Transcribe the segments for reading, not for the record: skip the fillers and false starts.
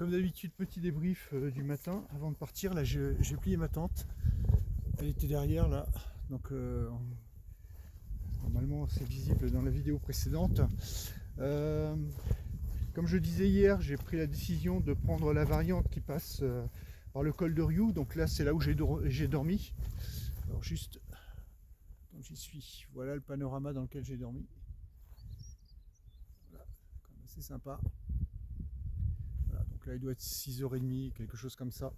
Comme d'habitude, petit débrief du matin avant de partir. Là, j'ai plié ma tente. Elle était derrière là, donc normalement c'est visible dans la vidéo précédente. Comme je disais hier, j'ai pris la décision de prendre la variante qui passe par le col de Riou. Donc là, c'est là où j'ai dormi. Alors juste, quand j'y suis, voilà le panorama dans lequel j'ai dormi. Voilà, c'est sympa. Voilà, donc là, il doit être 6h30, quelque chose comme ça.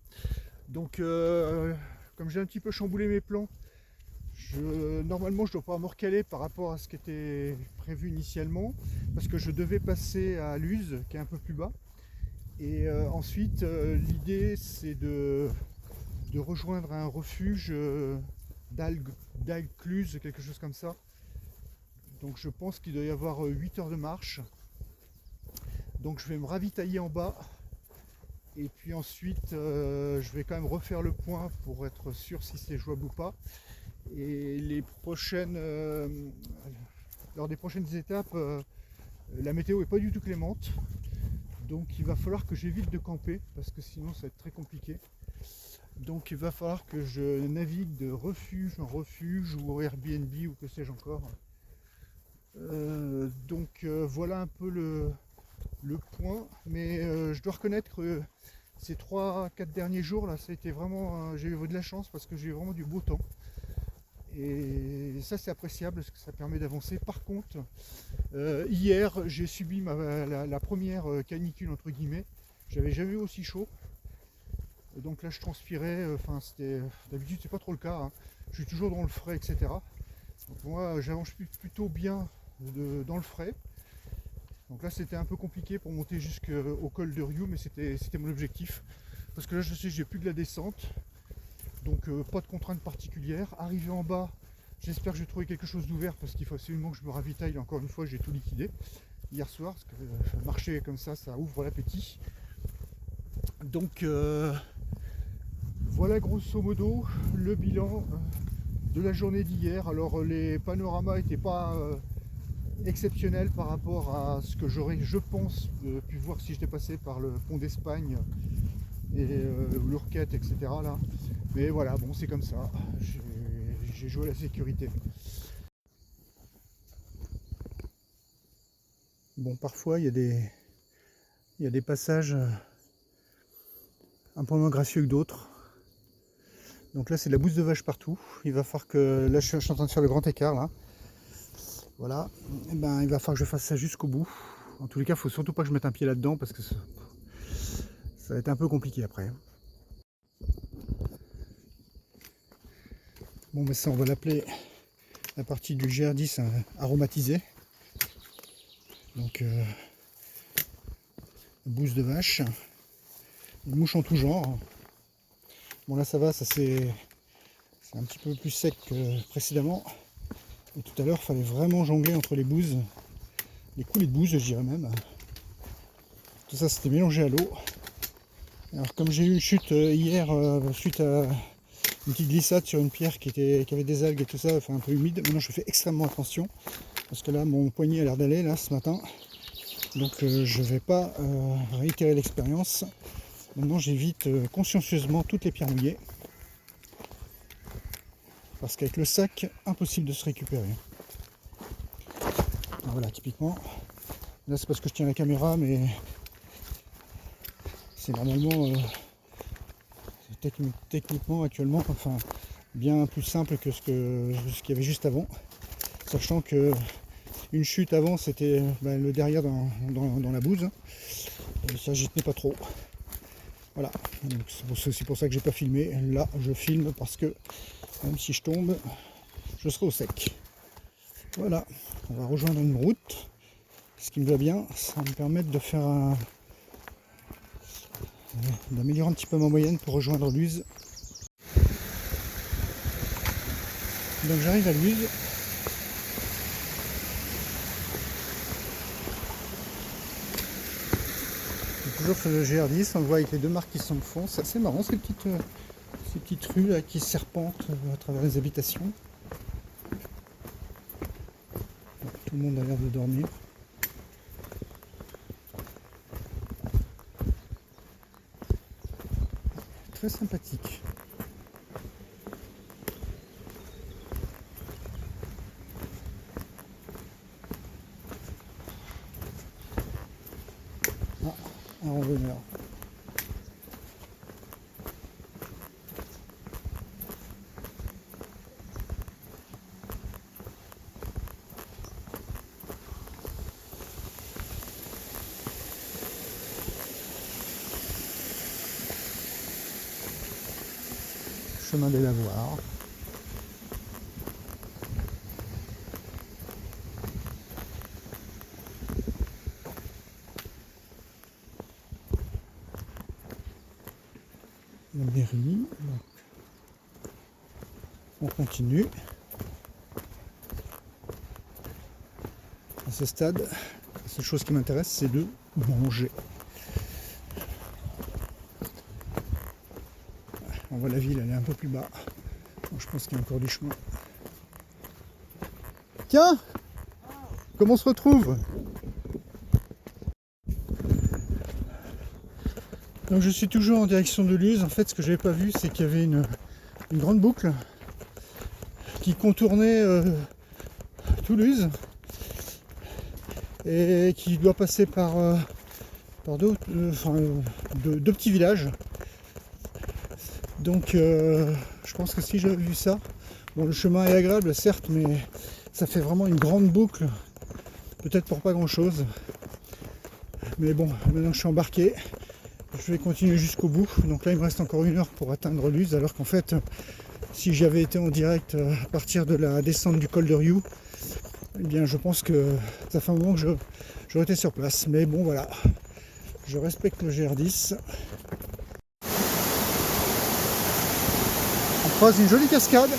Donc, comme j'ai un petit peu chamboulé mes plans, normalement je ne dois pas me recaler par rapport à ce qui était prévu initialement, parce que je devais passer à Luz, qui est un peu plus bas. Et ensuite, l'idée c'est de rejoindre un refuge d'algues cluses, quelque chose comme ça. Donc je pense qu'il doit y avoir 8 heures de marche. Donc je vais me ravitailler en bas. Et puis ensuite, je vais quand même refaire le point pour être sûr si c'est jouable ou pas. Et lors des prochaines étapes, la météo n'est pas du tout clémente. Donc il va falloir que j'évite de camper, parce que sinon ça va être très compliqué. Donc il va falloir que je navigue de refuge en refuge, ou Airbnb, ou que sais-je encore. Voilà un peu le point. Mais je dois reconnaître que ces 3-4 derniers jours là, ça a été vraiment, j'ai eu de la chance parce que j'ai eu vraiment du beau temps. Et ça c'est appréciable parce que ça permet d'avancer. Par contre, hier j'ai subi la première canicule entre guillemets. J'avais jamais eu aussi chaud. Donc là je transpirais, d'habitude c'est pas trop le cas, hein. Je suis toujours dans le frais, etc. Donc moi j'avance plutôt bien dans le frais. Donc là c'était un peu compliqué pour monter jusqu'au col de Riou, mais c'était mon objectif. Parce que là je sais que j'ai plus de la descente. Donc pas de contraintes particulières. Arrivé en bas, j'espère que je vais trouver quelque chose d'ouvert, parce qu'il faut absolument que je me ravitaille. Encore une fois, j'ai tout liquidé hier soir, parce que marcher comme ça ouvre l'appétit. Donc voilà grosso modo le bilan de la journée d'hier. Alors les panoramas n'étaient pas exceptionnels par rapport à ce que j'aurais, je pense, pu voir si j'étais passé par le pont d'Espagne et l'Ourquette, etc. là. Mais voilà, bon, c'est comme ça. J'ai joué à la sécurité. Bon, parfois il y a des passages un peu moins gracieux que d'autres. Donc là c'est de la bouse de vache partout. Il va falloir que... Là je suis en train de faire le grand écart là. Voilà. Et ben, il va falloir que je fasse ça jusqu'au bout. En tous les cas, il faut surtout pas que je mette un pied là-dedans, parce que ça va être un peu compliqué après. Bon, mais ça on va l'appeler la partie du GR10 aromatisé. Donc bouse de vache, une mouche en tout genre. Bon là ça va, ça c'est un petit peu plus sec que précédemment. Et tout à l'heure il fallait vraiment jongler entre les bouses, les coulées de bouse je dirais même. Tout ça c'était mélangé à l'eau. Alors comme j'ai eu une chute hier suite à une petite glissade sur une pierre qui avait des algues et tout ça, enfin un peu humide, maintenant je fais extrêmement attention, parce que là mon poignet a l'air d'aller là ce matin. Donc je ne vais pas réitérer l'expérience. Maintenant j'évite consciencieusement toutes les pierres mouillées, parce qu'avec le sac, impossible de se récupérer. Alors voilà, typiquement, là c'est parce que je tiens la caméra, mais c'est normalement techniquement actuellement, enfin bien plus simple que ce qu'il y avait juste avant, sachant que une chute avant c'était le derrière dans la bouse, et ça j'y tenais pas trop. Voilà, c'est aussi pour ça que j'ai pas filmé. Là je filme parce que même si je tombe, je serai au sec. Voilà, on va rejoindre une route, ce qui me va bien, ça va me permettre de faire d'améliorer un petit peu ma moyenne pour rejoindre Luz. Donc j'arrive à Luz. Toujours sur le GR10, on le voit avec les deux marques qui sont au fond. C'est assez marrant ces petites rues là qui serpentent à travers les habitations. Tout le monde a l'air de dormir. très sympathique. Ah, un randonneur. Chemin des Lavoirs. La mairie. Donc, on continue. À ce stade, la seule chose qui m'intéresse, c'est de manger. On voit la ville, elle est un peu plus bas. Donc, je pense qu'il y a encore du chemin. Tiens, comment on se retrouve? Donc je suis toujours en direction de Luz. En fait, ce que j'avais pas vu, c'est qu'il y avait une grande boucle qui contournait Toulouse et qui doit passer par deux petits villages. Donc je pense que si j'avais vu ça, bon, le chemin est agréable certes, mais ça fait vraiment une grande boucle, peut-être pour pas grand chose. Mais bon, maintenant que je suis embarqué, je vais continuer jusqu'au bout. Donc là il me reste encore 1 heure pour atteindre Luz, alors qu'en fait si j'avais été en direct à partir de la descente du col de Riou, eh bien je pense que ça fait un moment que j'aurais été sur place. Mais bon voilà, je respecte le GR10. On croise une jolie cascade.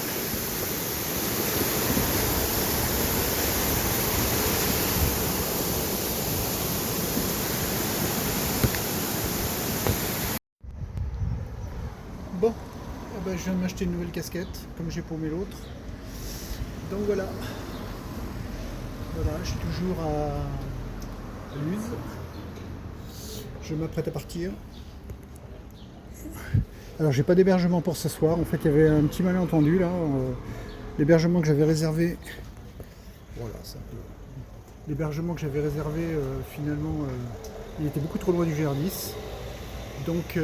Bon, eh ben, je viens de m'acheter une nouvelle casquette, comme j'ai paumé l'autre. Donc voilà. Voilà, je suis toujours à Luz. Je m'apprête à partir. Alors j'ai pas d'hébergement pour ce soir. En fait, il y avait un petit malentendu là. L'hébergement que j'avais réservé. Voilà, c'est un peu. L'hébergement que j'avais réservé, finalement, il était beaucoup trop loin du GR10. Donc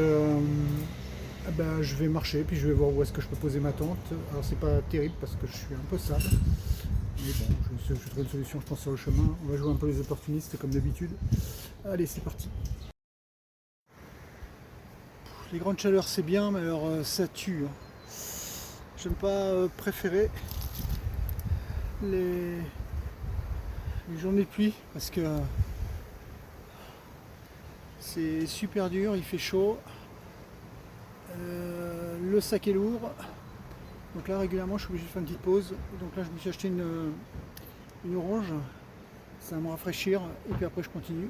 ben, je vais marcher, puis je vais voir où est-ce que je peux poser ma tente. Alors c'est pas terrible parce que je suis un peu sale. Mais bon, je trouve une solution, je pense, sur le chemin. On va jouer un peu les opportunistes comme d'habitude. Allez, c'est parti. Les grandes chaleurs c'est bien, mais alors ça tue. J'aime pas préférer les journées de pluie parce que c'est super dur, il fait chaud. Le sac est lourd. Donc là régulièrement je suis obligé de faire une petite pause. Donc là je me suis acheté une orange. Ça va me rafraîchir et puis après je continue.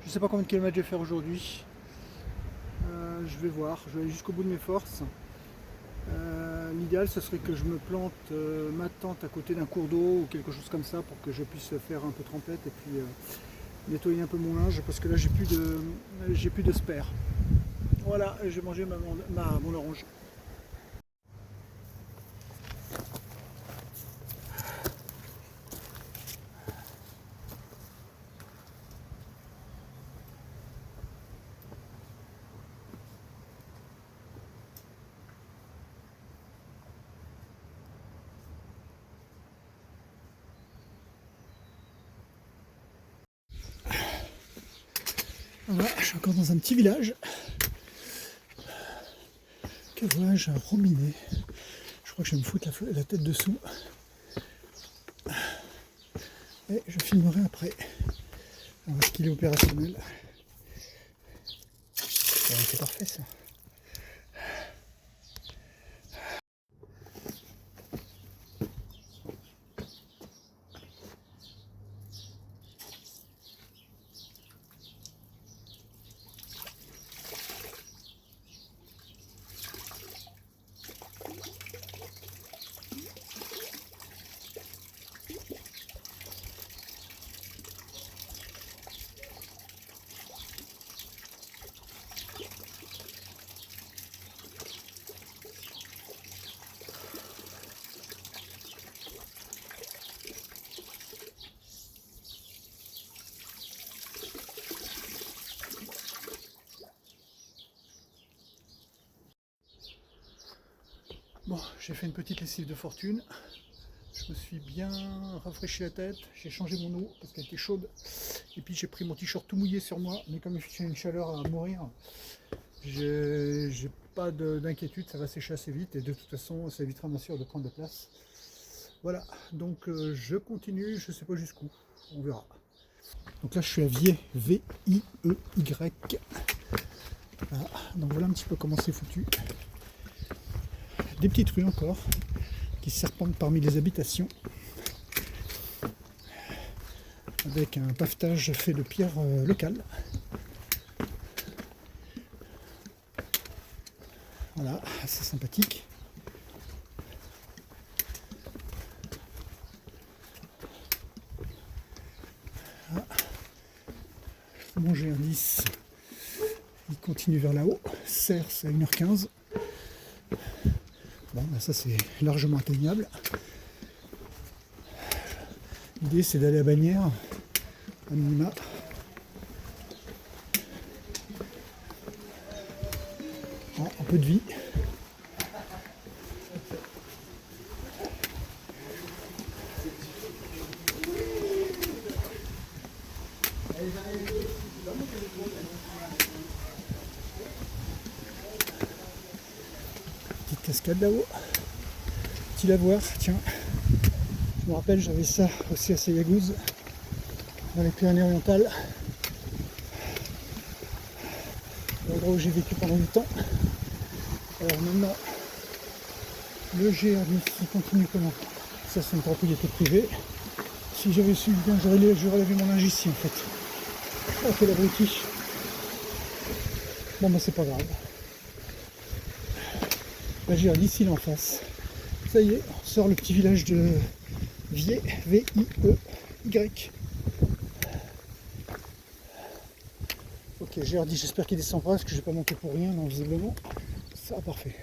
Je sais pas combien de kilomètres je vais faire aujourd'hui. Je vais voir, je vais aller jusqu'au bout de mes forces. L'idéal ce serait que je me plante ma tente à côté d'un cours d'eau ou quelque chose comme ça pour que je puisse faire un peu trempette et puis nettoyer un peu mon linge parce que là j'ai plus de spare. Voilà, j'ai mangé mon orange. Voilà, je suis encore dans un petit village. Que vois-je? Un robinet. Je crois que je vais me foutre la tête dessous. Et je filmerai après. Alors, est-ce qu'il est opérationnel? C'est parfait ça. Bon, j'ai fait une petite lessive de fortune. Je me suis bien rafraîchi la tête. J'ai changé mon eau parce qu'elle était chaude. Et puis j'ai pris mon t-shirt tout mouillé sur moi. Mais comme j'ai une chaleur à mourir, j'ai pas d'inquiétude. Ça va sécher assez vite. Et de toute façon, ça évitera bien sûr de prendre de place. Voilà. Donc je continue. Je sais pas jusqu'où. On verra. Donc là, je suis à Viey. V-I-E-Y. Voilà. Donc voilà un petit peu comment c'est foutu. Des petites rues encore qui serpentent parmi les habitations avec un pavetage fait de pierre locale. Voilà, assez sympathique. Voilà. Mon GR10 il continue vers là-haut. Serre, c'est à 1h15. Bon, ben ça c'est largement atteignable. L'idée c'est d'aller à Bagnères, à minima. Ah, un peu de vie. Petite cascade là-haut. Petit lavoir, tiens. Je me rappelle, j'avais ça aussi à Sayagouz, dans les Pyrénées-Orientales. L'endroit où j'ai vécu pendant 8 ans. Alors maintenant, le GR10 il continue comment? Ça c'est une propriété privée. Si j'avais su bien, j'aurais lavé mon linge ici en fait. Oh quel abruti. Bon bah c'est pas grave. La GR10 il est en face. Ça y est, on sort le petit village de Viey, V-I-E-Y. Ok, GR10, j'espère qu'il descend pas parce que je vais pas monter pour rien, non visiblement. Ça, parfait.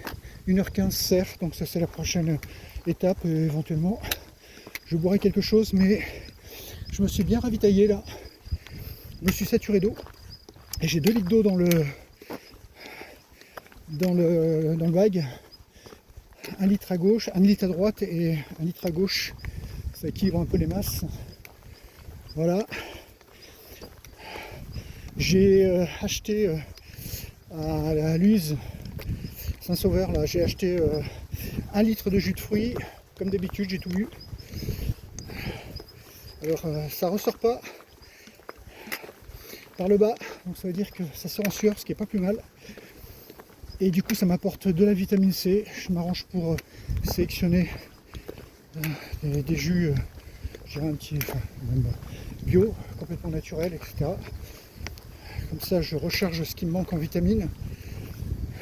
1h15 serre, donc ça c'est la prochaine étape. Éventuellement, je boirai quelque chose, mais je me suis bien ravitaillé là. Je me suis saturé d'eau et j'ai 2 litres d'eau dans le bag. 1 litre à gauche, 1 litre à droite et 1 litre à gauche. Ça équilibre un peu les masses. Voilà. J'ai acheté à la Luz Saint-Sauveur, là, j'ai acheté 1 litre de jus de fruits. Comme d'habitude, j'ai tout bu. Alors, ça ressort pas par le bas, donc ça veut dire que ça sort en sueur, ce qui est pas plus mal. Et du coup, ça m'apporte de la vitamine C. Je m'arrange pour sélectionner des jus, je dirais un petit, même bio, complètement naturel, etc. Comme ça, je recharge ce qui me manque en vitamines.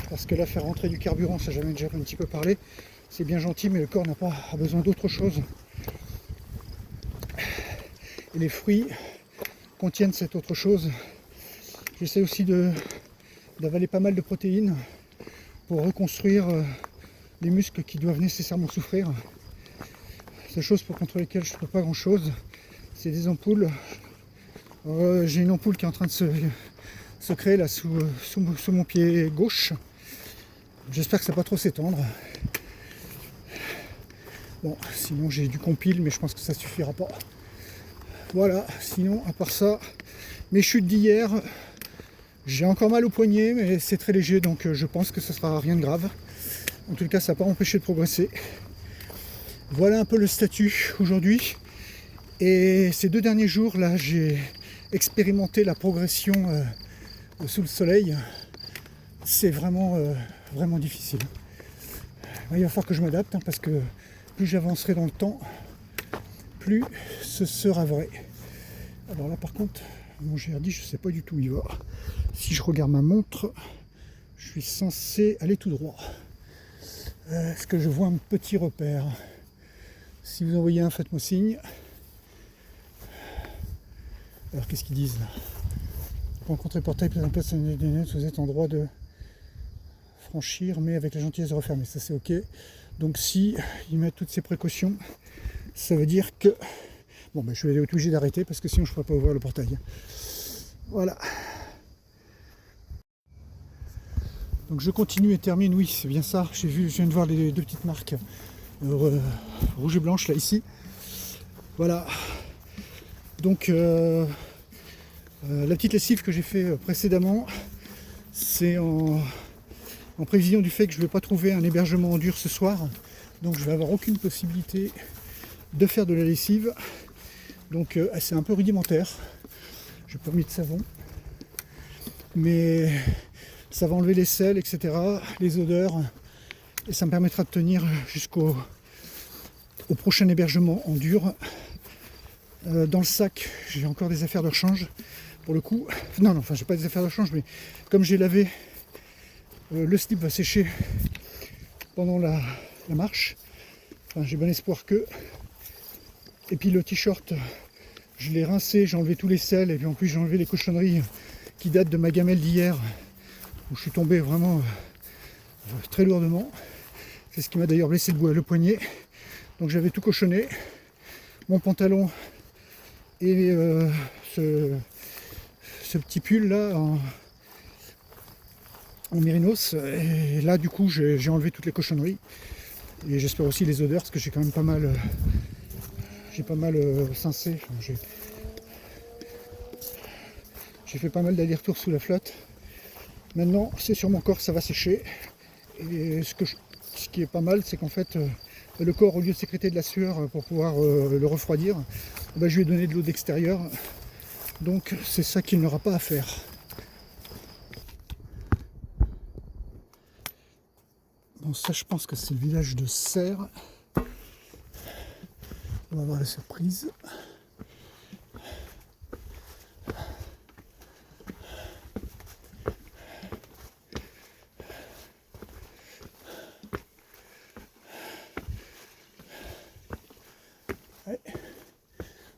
Parce que là, faire rentrer du carburant, ça j'en ai déjà un petit peu parlé, c'est bien gentil, mais le corps n'a pas besoin d'autre chose. Et les fruits contiennent cette autre chose. J'essaie aussi d'avaler pas mal de protéines pour reconstruire les muscles qui doivent nécessairement souffrir. C'est des choses contre lesquelles je ne fais pas grand chose. C'est des ampoules. J'ai une ampoule qui est en train de se créer là sous mon pied gauche. J'espère que ça ne va pas trop s'étendre. Bon, sinon j'ai du compil, mais je pense que ça suffira pas. Voilà, sinon à part ça, mes chutes d'hier, j'ai encore mal au poignet, mais c'est très léger, donc je pense que ce sera rien de grave. En tout cas, ça n'a pas empêché de progresser. Voilà un peu le statut aujourd'hui. Et ces 2 derniers jours, là, j'ai expérimenté la progression sous le soleil. C'est vraiment, vraiment difficile. Il va falloir que je m'adapte, hein, parce que plus j'avancerai dans le temps, plus ce sera vrai. Alors là, par contre, mon GR10, je ne sais pas du tout où il va. Si je regarde ma montre, je suis censé aller tout droit. Est-ce que je vois un petit repère? Si vous en voyez un, faites-moi signe. Alors qu'est-ce qu'ils disent là? Pour rencontrer le portail, peut-être en place des lunettes, vous êtes en droit de franchir, mais avec la gentillesse de refermer. Ça c'est ok. Donc si ils mettent toutes ces précautions, ça veut dire que bon, ben, je vais être obligé d'arrêter parce que sinon je ne pourrais pas ouvrir le portail. Voilà. Donc je continue et termine, oui c'est bien ça, je viens de voir les 2 petites marques rouge et blanche là ici. Voilà. Donc la petite lessive que j'ai fait précédemment, c'est en prévision du fait que je ne vais pas trouver un hébergement en dur ce soir. Donc je vais avoir aucune possibilité de faire de la lessive. Donc c'est un peu rudimentaire. Je n'ai pas mis de savon. Mais ça va enlever les sels, etc., les odeurs. Et ça me permettra de tenir jusqu'au prochain hébergement en dur. Dans le sac, j'ai encore des affaires de rechange. Pour le coup, non, enfin j'ai pas des affaires de rechange, mais comme j'ai lavé, le slip va sécher pendant la marche. Enfin, j'ai bon espoir que. Et puis le t-shirt, je l'ai rincé, j'ai enlevé tous les sels, et puis en plus j'ai enlevé les cochonneries qui datent de ma gamelle d'hier, où je suis tombé vraiment très lourdement. C'est ce qui m'a d'ailleurs blessé le poignet. Donc j'avais tout cochonné. Mon pantalon et ce petit pull là en mérinos. Et là du coup j'ai enlevé toutes les cochonneries. Et j'espère aussi les odeurs, parce que j'ai quand même pas mal cincé. Enfin, j'ai fait pas mal d'allers-retours sous la flotte. Maintenant c'est sur mon corps, ça va sécher. Et ce qui est pas mal, c'est qu'en fait le corps, au lieu de sécréter de la sueur pour pouvoir le refroidir, je lui ai donné de l'eau d'extérieur. Donc c'est ça qu'il n'aura pas à faire. Bon, ça je pense que c'est le village de Serres. On va voir la surprise. Ouais.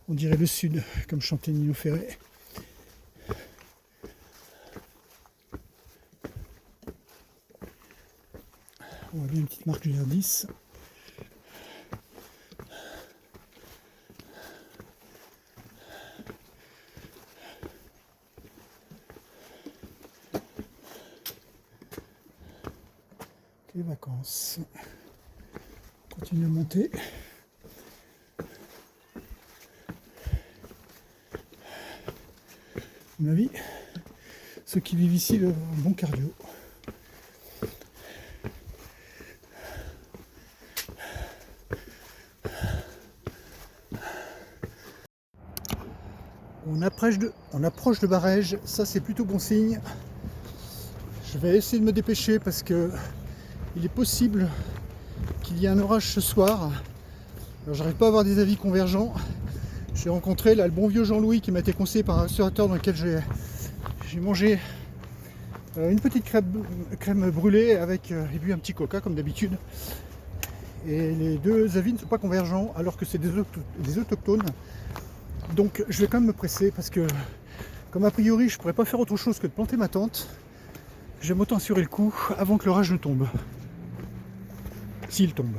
On dirait le sud, comme chantait Nino Ferré. On voit bien une petite marque du R10. Les vacances. On continue à monter. À mon avis, ceux qui vivent ici ont un bon cardio. On approche de Barèges, ça c'est plutôt bon signe. Je vais essayer de me dépêcher parce que il est possible qu'il y ait un orage ce soir. Alors j'arrive pas à avoir des avis convergents. J'ai rencontré là le bon vieux Jean-Louis qui m'a été conseillé par un restaurateur dans lequel j'ai mangé une petite crème brûlée avec et bu un petit coca comme d'habitude. Et les deux avis ne sont pas convergents alors que c'est des autochtones. Donc je vais quand même me presser parce que comme a priori je pourrais pas faire autre chose que de planter ma tente, j'aime autant assurer le coup avant que l'orage ne tombe. S'il tombe.